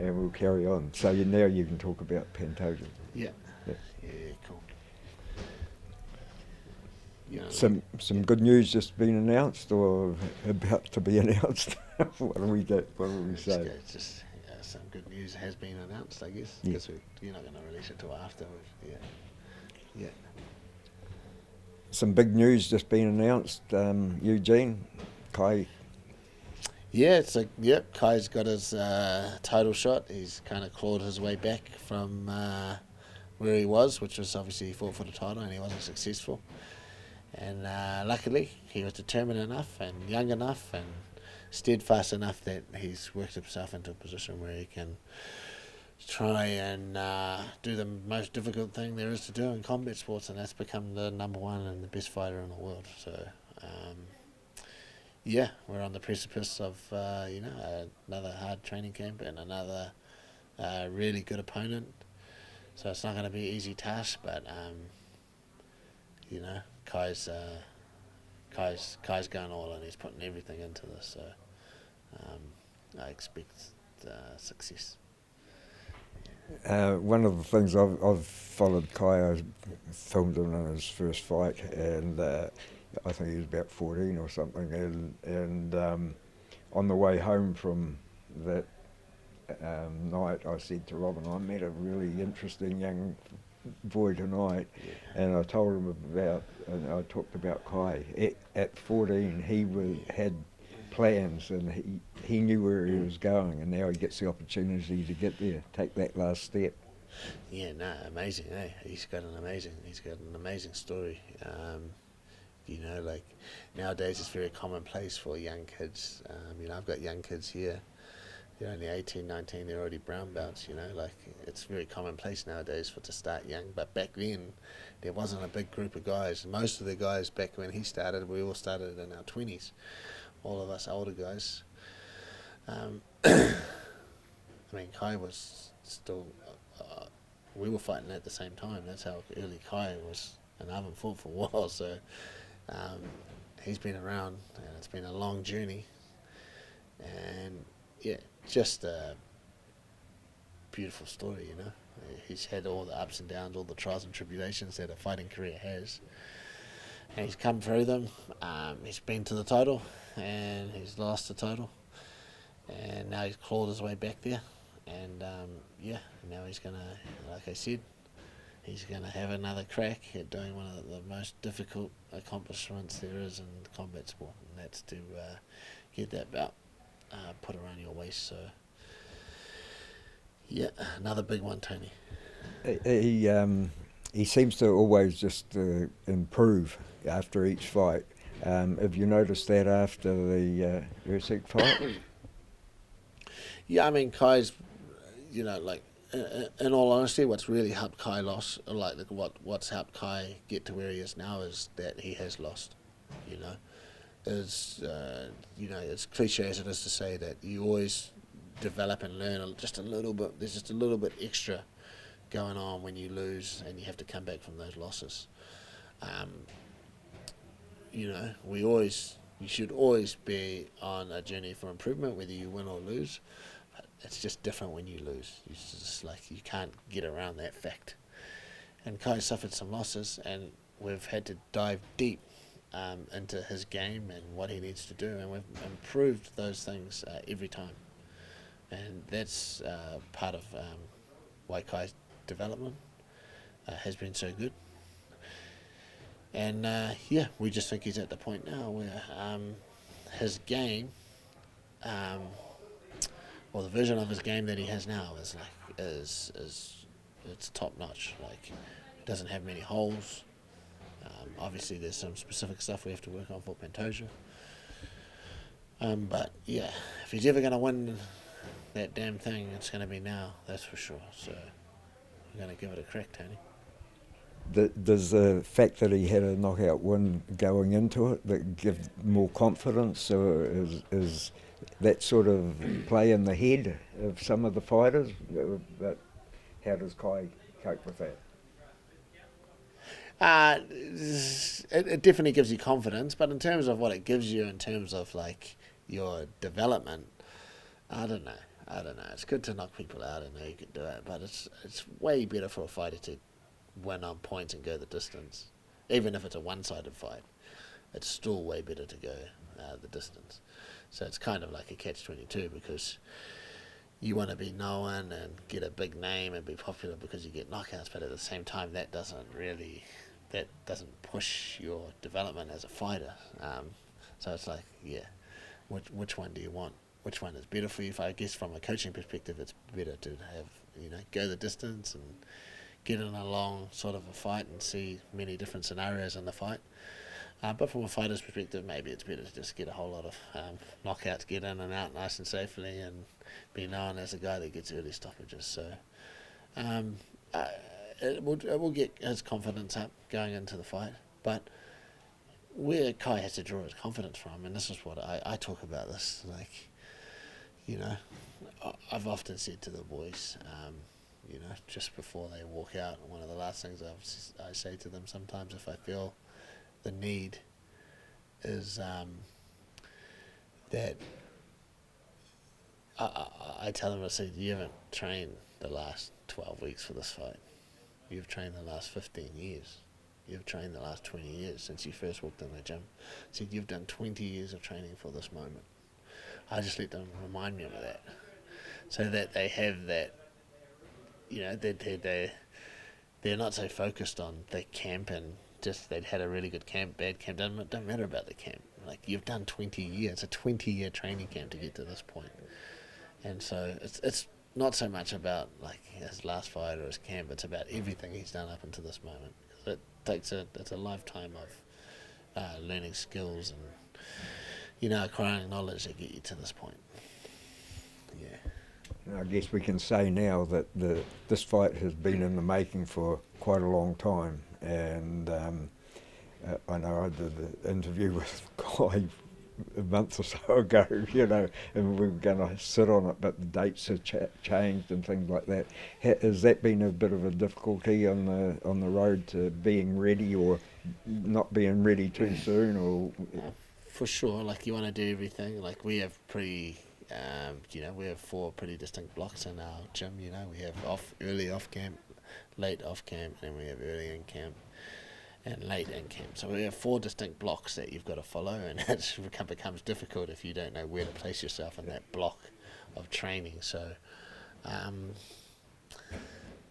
and we'll carry on. So now you can talk about Pantoja. Yeah. Yeah. Yeah, cool. You know, Some good news just been announced or about to be announced. What do we say? just some good news has been announced, I guess, Yeah. because you're not going to release it till after. Yeah. Some big news just been announced. Eugene, Kai. Yeah, Kai's got his title shot. He's kind of clawed his way back from where he was, which was obviously he fought for the title and he wasn't successful. And luckily, he was determined enough and young enough and steadfast enough that he's worked himself into a position where he can try and do the most difficult thing there is to do in combat sports, and that's become the number one and the best fighter in the world. So, we're on the precipice of another hard training camp and another really good opponent. So it's not going to be an easy task, but Kai's going all in. He's putting everything into this, so I expect success. One of the things I've followed Kai, I filmed him in his first fight, and I think he was about 14 or something, and on the way home from that night, I said to Robin, I met a really interesting young boy tonight, and I told him and I talked about Kai. At 14, he had plans, and he knew where he was going, and now he gets the opportunity to get there, take that last step. Yeah, no, amazing. Eh? He's got an amazing story. Nowadays it's very commonplace for young kids. I've got young kids here. They're only 18, 19, they're already brown belts, it's very commonplace nowadays to start young. But back then, there wasn't a big group of guys. Most of the guys back when he started, we all started in our 20s. All of us older guys. Kai was still, we were fighting at the same time. That's how early Kai was, and I haven't fought for a while, so he's been around, and it's been a long journey. And yeah, just a beautiful story, He's had all the ups and downs, all the trials and tribulations that a fighting career has. And he's come through them. He's been to the title, and he's lost the title. And now he's clawed his way back there. And now he's going to, like I said, he's going to have another crack at doing one of the most difficult accomplishments there is in combat sport. And that's to get that belt put around your waist. So, yeah, another big one, Tony. He seems to always just improve after each fight. Have you noticed that after the Usyk fight? Yeah, Kai's, in all honesty, what's really helped Kai what's helped Kai get to where he is now is that he has lost, It's cliche as it is to say that you always develop and learn just a little bit. There's just a little bit extra going on when you lose and you have to come back from those losses. You should always be on a journey for improvement, whether you win or lose. But it's just different when you lose. It's just like you can't get around that fact. And Kai suffered some losses, and we've had to dive deep into his game and what he needs to do, and we've improved those things every time. And that's part of why Kai's development has been so good. And we just think he's at the point now where his game, or the version of his game that he has now, is it's top notch. Like, he doesn't have many holes. Obviously, there's some specific stuff we have to work on for Pantoja. But yeah, if he's ever going to win that damn thing, it's going to be now. That's for sure. So we're going to give it a crack, Tony. Does the fact that he had a knockout win going into it that give more confidence, or is that sort of play in the head of some of the fighters? But how does Kai cope with that? It definitely gives you confidence, but in terms of what it gives you, in terms of like your development, I don't know. I don't know. It's good to knock people out. I know you can do it, but it's way better for a fighter to win on points and go the distance. Even if it's a one-sided fight, it's still way better to go the distance. So it's kind of like a catch-22 because you want to be known and get a big name and be popular because you get knockouts, but at the same time that doesn't push your development as a fighter. So it's like, yeah, which one do you want? Which one is better for you? I guess from a coaching perspective, it's better to have, go the distance and get in a long sort of a fight and see many different scenarios in the fight. But from a fighter's perspective, maybe it's better to just get a whole lot of knockouts, get in and out nice and safely, and be known as a guy that gets early stoppages. So it will get his confidence up going into the fight. But where Kai has to draw his confidence from, and this is what I talk about this, like, I've often said to the boys, just before they walk out, one of the last things I say to them sometimes if I feel the need is that I tell them, I say, you haven't trained the last 12 weeks for this fight. You've trained the last 15 years. You've trained the last 20 years since you first walked in the gym. I said, you've done 20 years of training for this moment. I just let them remind me of that, so that they have that, they're not so focused on the camp and just they'd had a really good camp, bad camp. Don't matter about the camp. Like, you've done 20 years, a 20-year training camp to get to this point. And so it's not so much about like his last fight or his camp. It's about everything he's done up until this moment. It's a lifetime of learning skills and acquiring knowledge that get you to this point. Yeah. I guess we can say now that this fight has been in the making for quite a long time, and I know I did the interview with Guy a month or so ago, and we were going to sit on it, but the dates have changed and things like that. Has that been a bit of a difficulty on the road to being ready, or not being ready too soon, or? For sure, like, you want to do everything. Like, we have we have 4 pretty distinct blocks in our gym. We have early off camp, late off camp, and we have early in camp and late in camp. So we have 4 distinct blocks that you've got to follow, and it becomes difficult if you don't know where to place yourself in that block of training. So,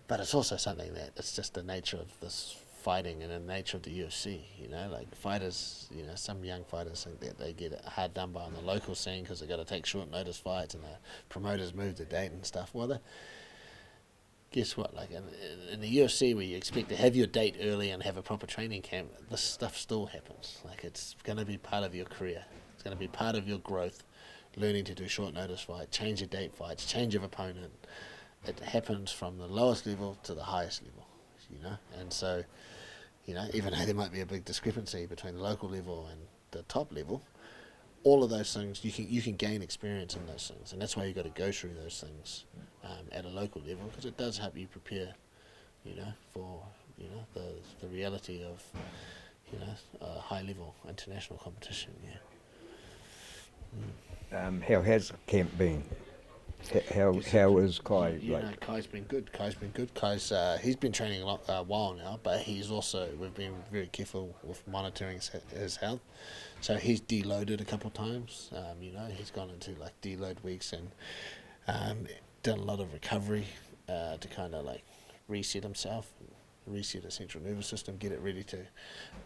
but it's also something that it's just the nature of this fighting and the nature of the UFC. Like, fighters, some young fighters think that they get hard done by on the local scene because they've got to take short notice fights and the promoters move the date and stuff. Well, guess what? Like, in the UFC, where you expect to have your date early and have a proper training camp, this stuff still happens. Like, it's going to be part of your career. It's going to be part of your growth, learning to do short notice fights, change your date fights, change of opponent. It happens from the lowest level to the highest level, And so, even though there might be a big discrepancy between the local level and the top level, all of those things, you can gain experience in those things, and that's why you've got to go through those things at a local level, because it does help you prepare, for the reality of high level international competition. How has camp been? How is Kai? Kai's been good. He's been training a while now, but we've been very careful with monitoring his health. So he's deloaded a couple of times. He's gone into like deload weeks and done a lot of recovery to kind of like reset himself, reset the central nervous system, get it ready to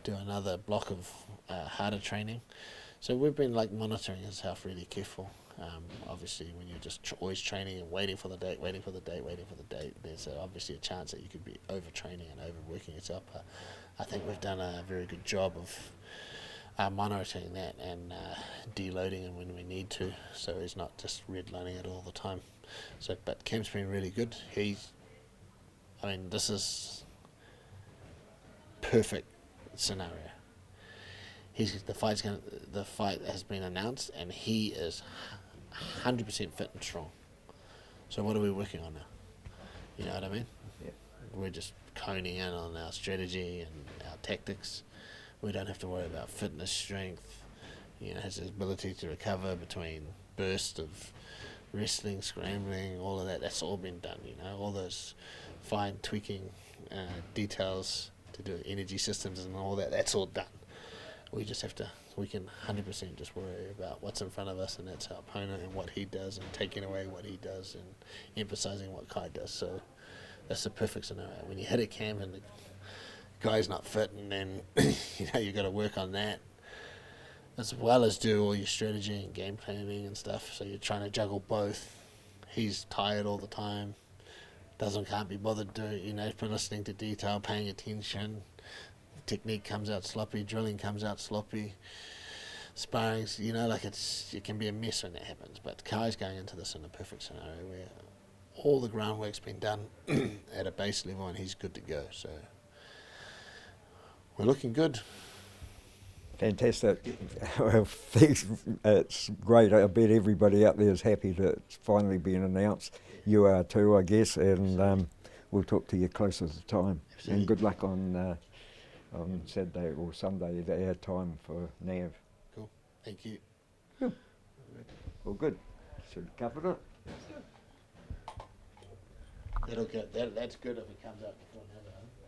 do another block of harder training. So we've been like monitoring his health really careful. Obviously, when you're just always training and waiting for the date, there's obviously a chance that you could be overtraining and overworking yourself. But I think we've done a very good job of monitoring that and deloading him when we need to, so he's not just redlining it all the time. So, but camp's been really good. This is perfect scenario. The fight has been announced, and he is 100% fit and strong. So what are we working on now? You know what I mean? Yeah. We're just honing in on our strategy and our tactics. We don't have to worry about fitness, strength, his ability to recover between bursts of wrestling, scrambling, all of that, that's all been done, you know, all those fine tweaking details to do energy systems and all that, that's all done. We just have to, we can 100% just worry about what's in front of us, and that's our opponent and what he does, and taking away what he does and emphasizing what Kai does. So that's the perfect scenario. When you hit a camp and the guy's not fit, and then you know, you've got to work on that, as well as do all your strategy and game planning and stuff. So you're trying to juggle both. He's tired all the time, can't be bothered to, you know, for listening to detail, paying attention. Technique comes out sloppy, drilling comes out sloppy, sparrings, you know, like it can be a mess when that happens. But Kai's going into this in a perfect scenario where all the groundwork's been done at a base level, and he's good to go. So we're looking good. Fantastic. Well, thanks. It's great. I bet everybody out there is happy that it's finally been announced. You are too, I guess, and we'll talk to you closer to the time. Absolutely. And good luck on Saturday or Sunday at our time for NAV. Cool. Thank you. Cool. Well, good. Should have covered it. That'll go. That's good if it comes out before NAV.